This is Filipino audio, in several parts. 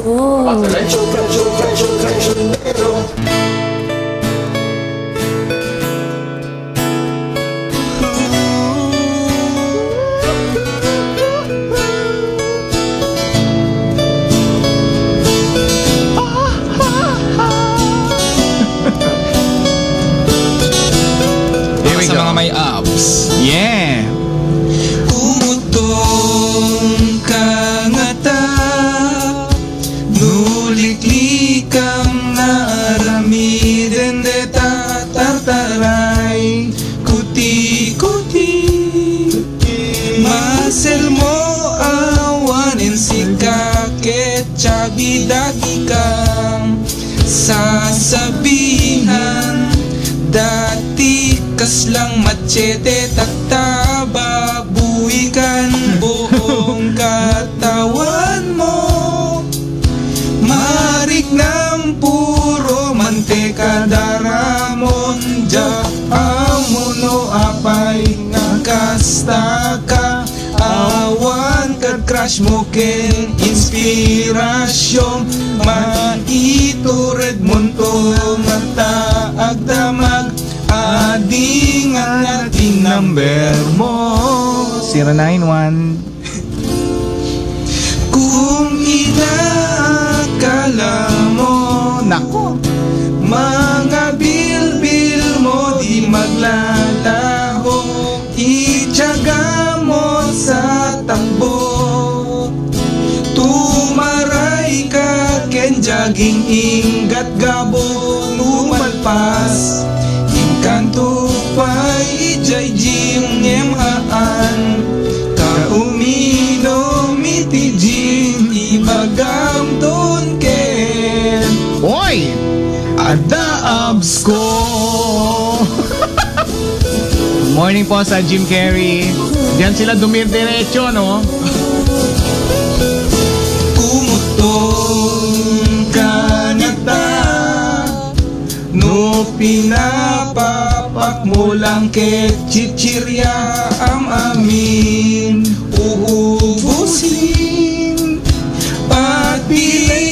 Oh. Sa mga may abs. Yeah. Umutong kangata, nuliklikam na arami, dendeta tartaray, kuti-kuti. Masel mo awanin si kakit, chabi dagi kang sasabihan. Dati kas lang machete taktaba, buwikan buong katawan mo. Marik ng puro manteka daramon, jak amuno apay nakasta ka. Awan kad crush mo ken inspirasyon, maitured munto mata agdamag, ading ang ating number mo 091. Kung inakala mo, Nako. mga bilbil mo di maglalaho, ityaga mo sa takbo. Tumaray ka ken jaging ingat gabo, lumalpas inkanto pa'y ijay jim ngemaan. Kaumino miti jim ibagam ton ken. Oy! Ada abs ko! Good morning po sa Jim Carrey. Diyan sila dumirdiretso, no? Umutong kanata, no pinapapak mo lang ket chichirya am amin uubusin. Pati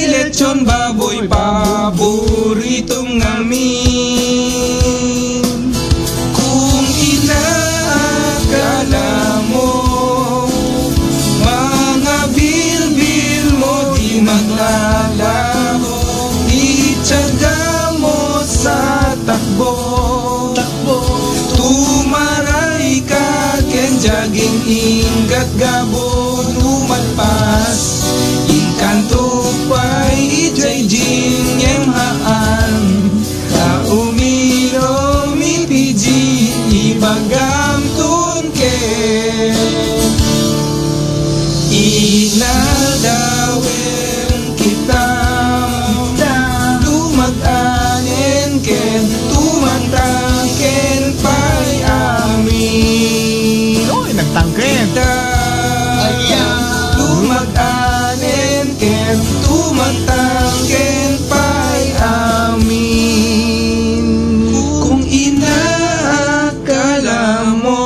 lechon baboy paboritong amin. Kung inakala mo, mga bilbil mo di maglalaho, ityaga mo sa takbo. Tumaray ka ken jaging ingat gabo, lumalpas inkanto pa'y ijay jing yemhaan. Kaumino mipiji ibagam tun ken. Inadawen kita lumag-anen ken tumantang ken pa'y amin. Oy, nagtangken. Lumag-anen ken tumantang ken pa'y amin. Kung inakala mo,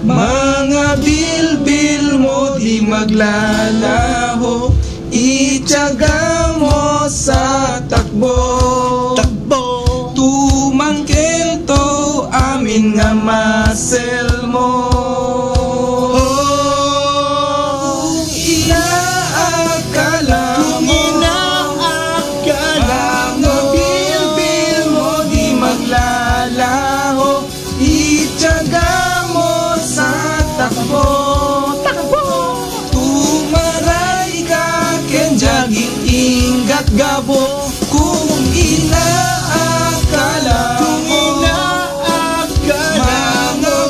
mga bilbil mo di maglalaho, ityaga mo sa takbo. Tumangkin to amin nga masel mo. Inaakala mo, mga bilbil mo di maglalaho, ityaga mo sa takbo. Tumaray ka ken jaging ingat gabo. Kung inaakala mo, mga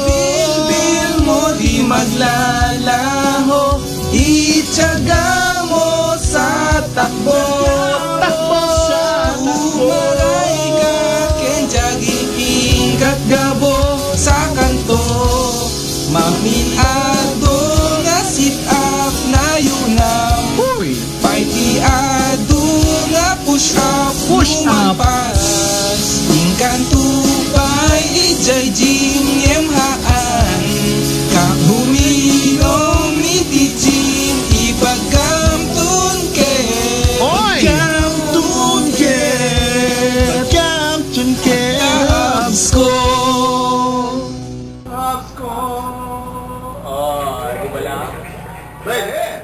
bilbil mo di maglalaho, ityaga mo sa takbo. Tumaray ka ken jaging ingat gabo sa kanto. Maminado nga sit up na yunam, paiti ado nga push up lumampas. Inkanto pa'y ijay jim yemhaan. Kahumino miti jim ibagam tun ken. abs ko. Oh, di ba lang? Pwede!